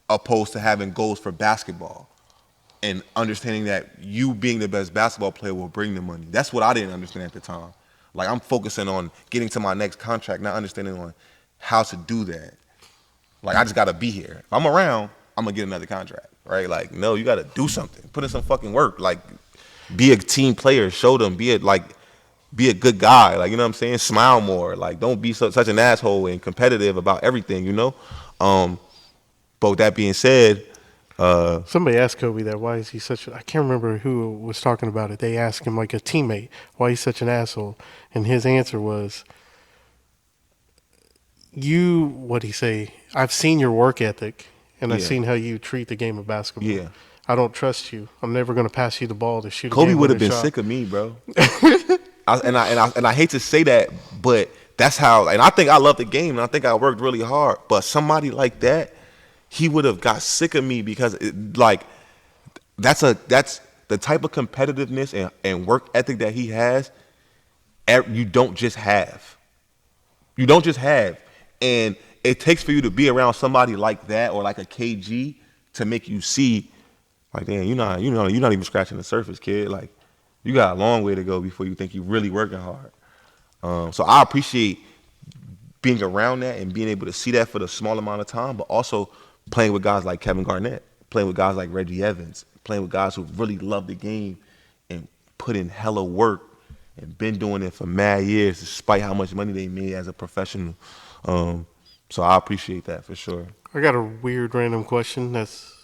Opposed to having goals for basketball and understanding that you being the best basketball player will bring the money. That's what I didn't understand at the time. Like, I'm focusing on getting to my next contract, not understanding on how to do that. Like, I just got to be here. If I'm around, I'm going to get another contract, right? Like, no, you got to do something. Put in some fucking work. Like, be a team player. Show them. Be a good guy. Like, you know what I'm saying? Smile more. Like, don't be such an asshole and competitive about everything, you know? But with that being said,
somebody asked Kobe that, why is he I can't remember who was talking about it. They asked him, like a teammate, why he's such an asshole. And his answer was, what'd he say? I've seen your work ethic, and I've seen how you treat the game of basketball.
Yeah.
I don't trust you. I'm never going to pass you the ball to shoot a
Kobe
game
would have been
shot.
sick of me, bro. I hate to say that, but that's how. And I think I love the game, and I think I worked really hard. But somebody like that, he would have got sick of me because, that's the type of competitiveness and work ethic that he has. You don't just have. You don't just have, and it takes for you to be around somebody like that or like a KG to make you see, like, damn, you're not even scratching the surface, kid. Like, you got a long way to go before you think you're really working hard. So I appreciate being around that and being able to see that for the small amount of time, but also playing with guys like Kevin Garnett, playing with guys like Reggie Evans, playing with guys who really love the game and put in hella work and been doing it for mad years despite how much money they made as a professional. So I appreciate that for sure.
I got a weird random question. That's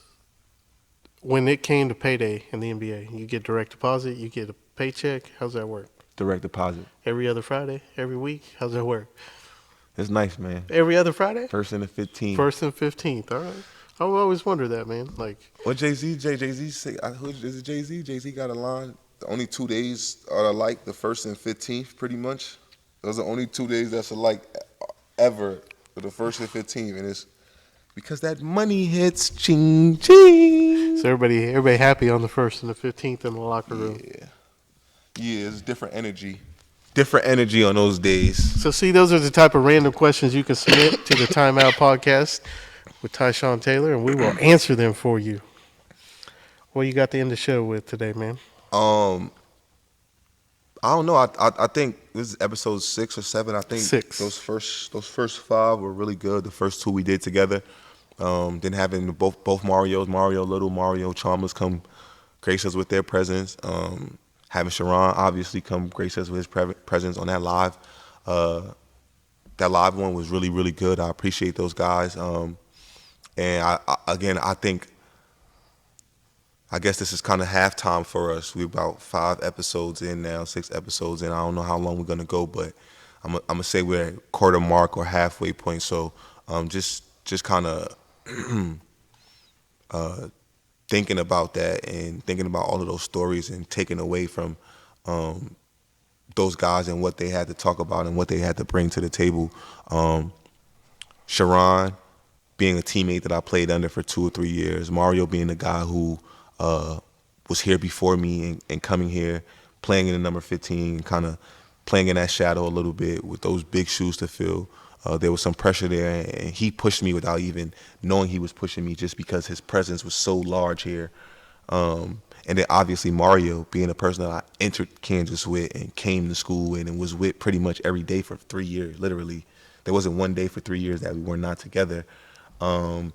when it came to payday in the NBA, you get direct deposit, you get a paycheck. How's that work?
Direct deposit.
Every other Friday, every week. How's that work?
It's nice, man.
Every other Friday?
First and the 15th.
First and 15th. All right. I always wonder that, man. Like,
what Jay-Z say? Who is it? Jay-Z? Jay-Z got a line. The only 2 days are alike, the 1st and 15th, pretty much. Those are the only 2 days that's alike ever, the 1st and 15th, and it's because that money hits, ching ching.
So everybody happy on the 1st and the 15th in the locker room.
Yeah, it's different energy. Different energy on those days.
So see, those are the type of random questions you can submit to the Timeout podcast with Tyshawn Taylor, and we will answer them for you. What you got to end the show with today, man?
I don't know. I think this is episode 6 or 7. I think
6.
Those first 5 were really good. The first 2 we did together. Then having both Mario Little, Mario Chalmers come grace us with their presence. Having Sharon obviously come grace us with his presence on that live. That live one was really, really good. I appreciate those guys. And I think, I guess this is kind of halftime for us. We're about 5 episodes in now, 6 episodes in. I don't know how long we're gonna go, but I'm gonna say we're at quarter mark or halfway point. So just kind of thinking about that and thinking about all of those stories and taking away from those guys and what they had to talk about and what they had to bring to the table. Sharon being a teammate that I played under for 2 or 3 years. Mario being the guy who was here before me and coming here, playing in the number 15, kind of playing in that shadow a little bit with those big shoes to fill. There was some pressure there, and he pushed me without even knowing he was pushing me, just because his presence was so large here. And then obviously Mario being a person that I entered Kansas with and came to school with and was with pretty much every day for 3 years, literally. There wasn't one day for 3 years that we were not together. So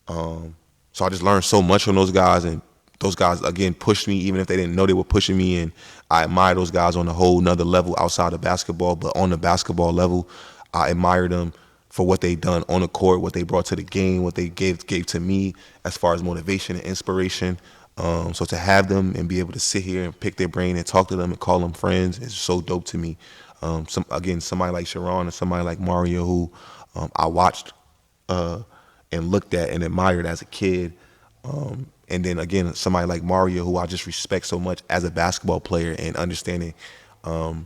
I just learned so much from those guys, and those guys, again, pushed me even if they didn't know they were pushing me, and I admire those guys on a whole nother level outside of basketball. But on the basketball level, I admire them for what they done on the court, what they brought to the game, what they gave to me as far as motivation and inspiration. So to have them and be able to sit here and pick their brain and talk to them and call them friends is so dope to me. Somebody like Sharon and somebody like Mario, who I watched and looked at and admired as a kid. And then again, somebody like Mario, who I just respect so much as a basketball player and understanding, kind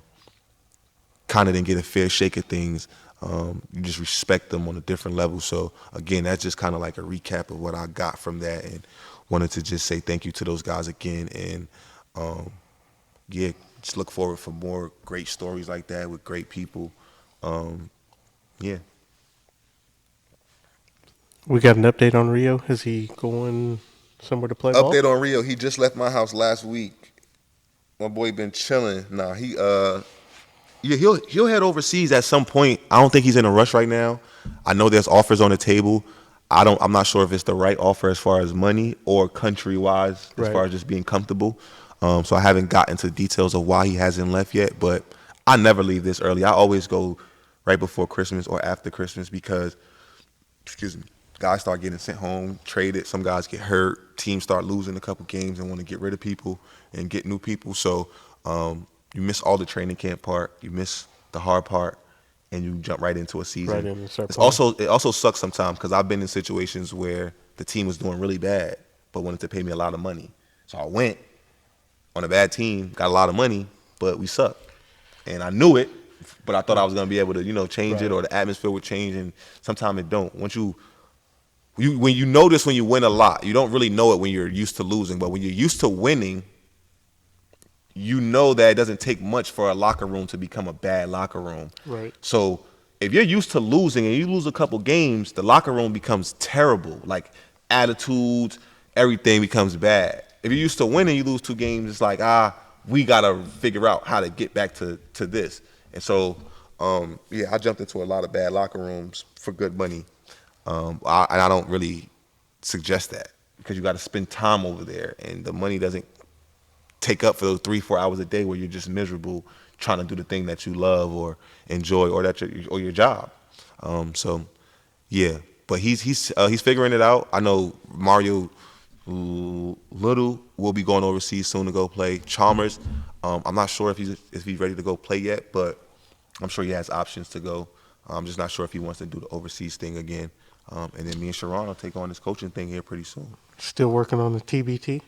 of didn't get a fair shake of things. You just respect them on a different level. So again, that's just kind of like a recap of what I got from that, and wanted to just say thank you to those guys again. And yeah, just look forward for more great stories like that with great people. Yeah.
We got an update on Rio. Is he going somewhere to play ball?
Update on Rio. He just left my house last week. My boy been chilling. Nah, he'll head overseas at some point. I don't think he's in a rush right now. I know there's offers on the table. I'm not sure if it's the right offer as far as money or country wise, as far as just being comfortable. So I haven't gotten to the details of why he hasn't left yet, but I never leave this early. I always go right before Christmas or after Christmas because, guys start getting sent home, traded. Some guys get hurt. Teams start losing a couple games and want to get rid of people and get new people. So you miss all the training camp part. You miss the hard part, and you jump right into a season.
Right in and start
It
playing.
also sucks sometimes because I've been in situations where the team was doing really bad but wanted to pay me a lot of money. So I went on a bad team, got a lot of money, but we sucked. And I knew it, but I thought I was going to be able to, change it, or the atmosphere would change, and sometimes it don't. When you notice when you win a lot, you don't really know it when you're used to losing. But when you're used to winning, you know that it doesn't take much for a locker room to become a bad locker room.
Right.
So if you're used to losing and you lose a couple games, the locker room becomes terrible. Like attitudes, everything becomes bad. If you're used to winning, you lose 2 games, it's like, we got to figure out how to get back to this. And so, I jumped into a lot of bad locker rooms for good money. And I don't really suggest that because you got to spend time over there, and the money doesn't take up for those 3-4 hours a day where you're just miserable trying to do the thing that you love or enjoy, or your job. So yeah, but he's figuring it out. I know Mario Little will be going overseas soon to go play. Chalmers, I'm not sure if he's ready to go play yet, but I'm sure he has options to go. I'm just not sure if he wants to do the overseas thing again. And then me and Sharon will take on this coaching thing here pretty soon.
Still working on the TBT?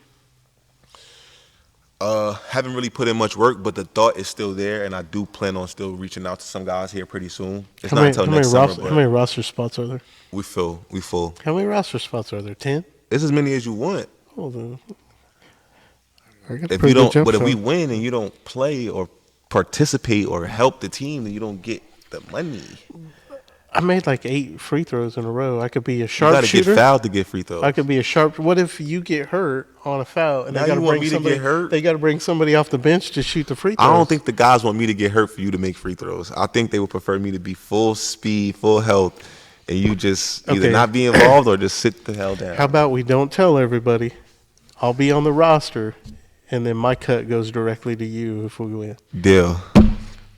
Haven't really put in much work, but the thought is still there, and I do plan on still reaching out to some guys here pretty soon. It's not until next summer, but
how many roster spots are there?
we full.
How many roster spots are there? 10?
It's as many as you want.
Oh, then I got a
If
pretty
you
good
don't,
jump
but if we
shot.
win and you don't play or participate or help the team, then you don't get the money.
I made like 8 free throws in a row. I could be a
You got
sharpshooter.
to get fouled to get free throws.
I could be a sharp. What if you get hurt on a foul and
Now
they got
you
to
want
bring
me to
somebody?
get hurt?
They got to bring somebody off the bench to shoot the free throws.
I don't think the guys want me to get hurt for you to make free throws. I think they would prefer me to be full speed, full health, and you just either
Okay.
not be involved or just sit the hell down.
How about we don't tell everybody? I'll be on the roster, and then my cut goes directly to you if we win.
Deal.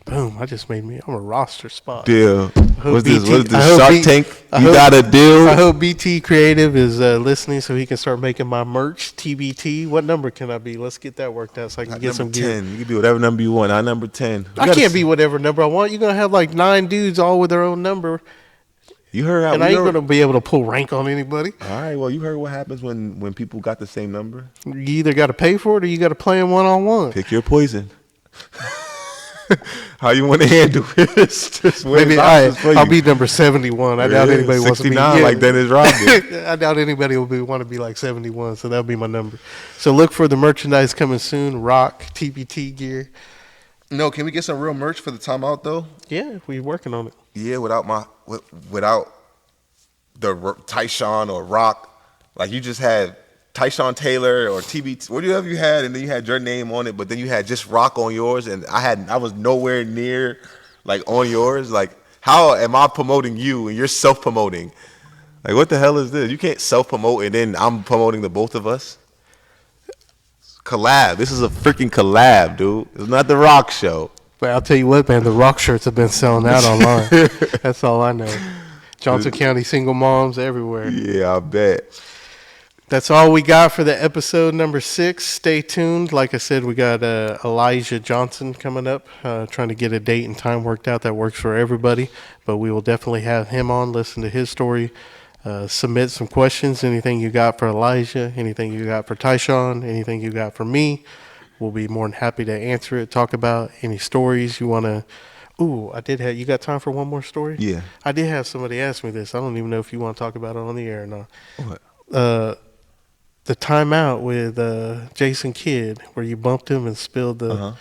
Boom! I just made me. I'm a roster spot.
Deal. What's this?
BT
What is
I
this?
hope
Shark
B-
Tank?
You got a deal?
I hope BT Creative is listening so he can start making my merch. TBT. What number can I be? Let's get that worked out so I can get some
number
gear.
10. You can be whatever number you want. I'm number 10.
I can't be whatever number I want. You're gonna have like 9 dudes all with their own number.
You heard how,
and I ain't gonna be able to pull rank on anybody.
All right. Well, you heard what happens when people got the same number.
You either got to pay for it or you got to play in 1-on-1.
Pick your poison. How you want to handle it?
Maybe I'll be number 71. I doubt anybody wants to be
69 like Dennis Rodman.
I doubt anybody will want to be like 71, so that'll be my number. So look for the merchandise coming soon. Rock, TBT gear.
No, can we get some real merch for the timeout though?
Yeah, we're working on it.
Yeah, without the Tyshawn or Rock, like you just had Tyshawn Taylor or TBT, whatever you had, and then you had your name on it, but then you had just Rock on yours, and I was nowhere near like on yours. Like, how am I promoting you and you're self-promoting? Like, what the hell is this? You can't self-promote and then I'm promoting the both of us. Collab. This is a freaking collab, dude. It's not the Rock show.
But I'll tell you what, man, the Rock shirts have been selling out online. That's all I know. Johnson County single moms everywhere.
Yeah, I bet.
That's all we got for the episode number 6. Stay tuned. Like I said, we got Elijah Johnson coming up, trying to get a date and time worked out that works for everybody. But we will definitely have him on, listen to his story, submit some questions. Anything you got for Elijah, anything you got for Tyshawn, anything you got for me, we'll be more than happy to answer it, talk about any stories you want to. Ooh, you got time for one more story?
Yeah.
I did have somebody ask me this. I don't even know if you want to talk about it on the air or not.
What?
The timeout with Jason Kidd, where you bumped him and spilled the.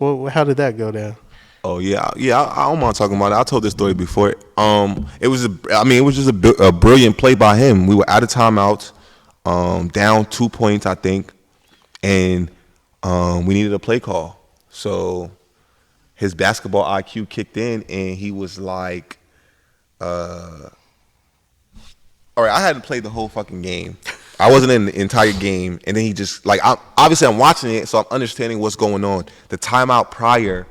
Well, how did that go down?
Oh yeah. I don't mind talking about it. I told this story before. It was just a brilliant play by him. We were out of timeout, down 2 points, I think, and we needed a play call. So his basketball IQ kicked in, and he was like, "All right, I hadn't played the whole fucking game. I wasn't in the entire game." And then he just, like, I'm watching it, so I'm understanding what's going on. The timeout prior,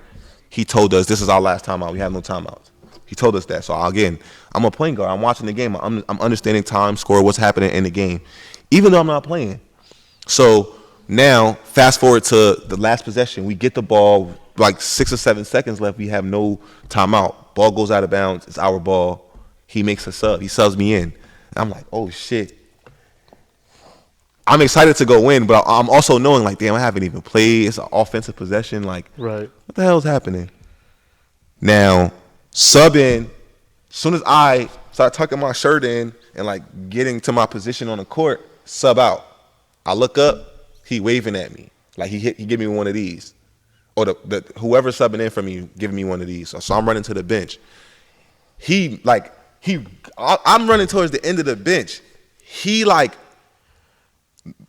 he told us this is our last timeout. We have no timeouts. He told us that. So again, I'm a point guard. I'm watching the game. I'm understanding time, score, what's happening in the game, even though I'm not playing. So now, fast forward to the last possession. We get the ball, like 6 or 7 seconds left. We have no timeout. Ball goes out of bounds. It's our ball. He makes a sub. He subs me in. And I'm like, oh shit. I'm excited to go in, but I'm also knowing, like, damn, I haven't even played. It's an offensive possession. Like,
Right.
what the hell is happening? Now, sub in, as soon as I start tucking my shirt in and, like, getting to my position on the court, sub out. I look up, he waving at me. Like, he give me one of these. Or the whoever's subbing in for me giving me one of these. So I'm running to the bench. I'm running towards the end of the bench. He, like,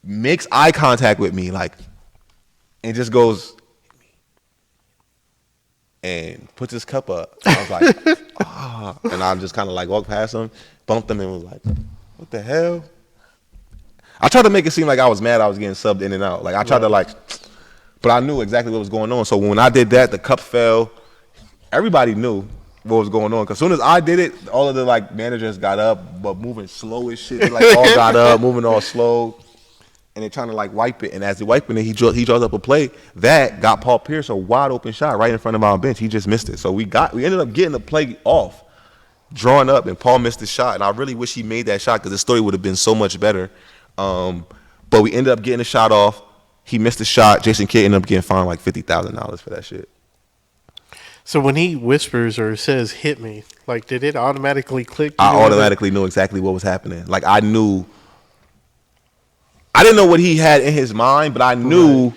makes eye contact with me, like, and just goes and puts his cup up. I was like, ah. And I just kind of like walked past him, bumped him, and was like, what the hell? I tried to make it seem like I was mad I was getting subbed in and out. Like, I tried to, like, but I knew exactly what was going on. So when I did that, the cup fell. Everybody knew what was going on. Because as soon as I did it, all of the, like, managers got up, but moving slow as shit. They, like, all got up, moving all slow. And they're trying to, like, wipe it. And as they're wiping it, he draws up a play. That got Paul Pierce a wide open shot right in front of our bench. He just missed it. So we ended up getting the play off, drawing up, and Paul missed the shot. And I really wish he made that shot because the story would have been so much better. But we ended up getting the shot off. He missed the shot. Jason Kidd ended up getting fined like $50,000 for that shit.
So when he whispers or says "hit me," like, did it automatically click?
I automatically knew exactly what was happening. Like, I knew. I didn't know what he had in his mind, but I knew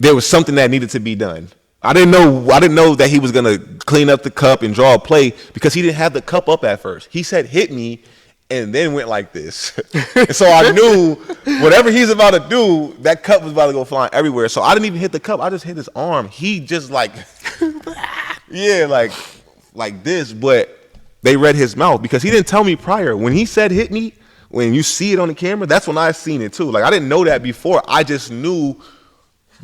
there was something that needed to be done. I didn't know that he was gonna clean up the cup and draw a play because he didn't have the cup up at first. He said "hit me," and then went like this. And so I knew whatever he's about to do, that cup was about to go flying everywhere. So I didn't even hit the cup. I just hit his arm. He just like, yeah, like this. But they read his mouth because he didn't tell me prior. When he said "hit me," when you see it on the camera, that's when I seen it too. Like, I didn't know that before. I just knew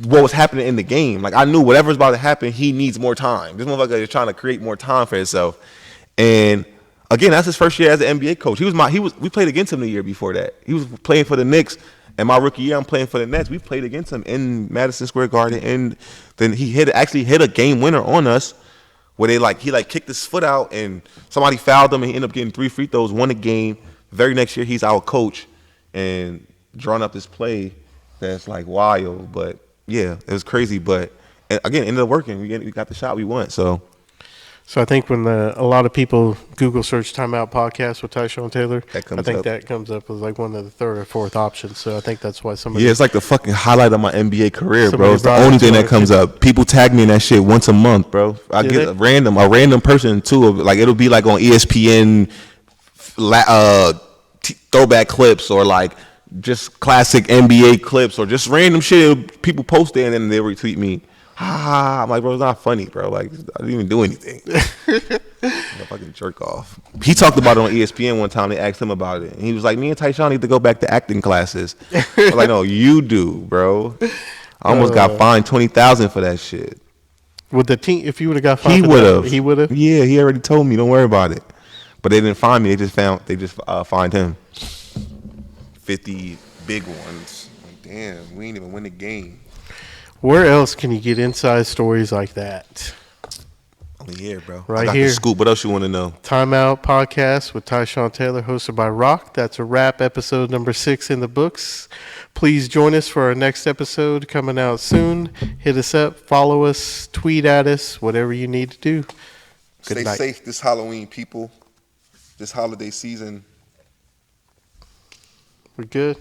what was happening in the game. Like, I knew whatever's about to happen, he needs more time. This motherfucker is trying to create more time for himself. And
Again, that's his first year as an NBA coach. We played against him the year before that. He was playing for the Knicks, and my rookie year, I'm playing for the Nets. We played against him in Madison Square Garden, and then he actually hit a game winner on us, where he kicked his foot out, and somebody fouled him, and he ended up getting 3 free throws, won the game. The very next year, he's our coach, and drawing up this play that's like wild. But yeah, it was crazy. But again, it ended up working. We got the shot we want. So
I think when a lot of people Google search Timeout podcast with Tyshawn Taylor,
That comes
I think
up.
that comes up as like one of the third or fourth options. So I think that's why somebody.
yeah, it's like the fucking highlight of my NBA career, bro.
Somebody
It's the
brought it
only
to
thing
our
that comes
attention.
up. People tag me in that shit once a month, bro. I
Do
get
they?
a random person too. Like it'll be like on ESPN, throwback clips, or like just classic NBA clips, or just random shit. People post it and then they retweet me. I'm like, bro, it's not funny, bro. Like, I didn't even do anything. I'm a fucking jerk off. He talked about it on ESPN one time. They asked him about it, and he was like, "Me and Tyshawn need to go back to acting classes." I was like, "No, you do, bro." I almost got fined $20,000 for that shit.
Would the team, if you would have got
He
fined,
would have.
he would have.
Yeah, he already told me. Don't worry about it. But they didn't fine me. They just fined him 50 big ones. Like, damn, we ain't even win the game.
Where else can you get inside stories like that?
Only here, bro.
Right
I got
here.
the scoop. What else you want to know?
Timeout podcast with Tyshawn Taylor, hosted by Rock. That's a wrap. Episode number 6 in the books. Please join us for our next episode coming out soon. Hit us up, follow us, tweet at us, whatever you need to do. Good
Stay
night.
safe this Halloween, people. This holiday season.
We're good.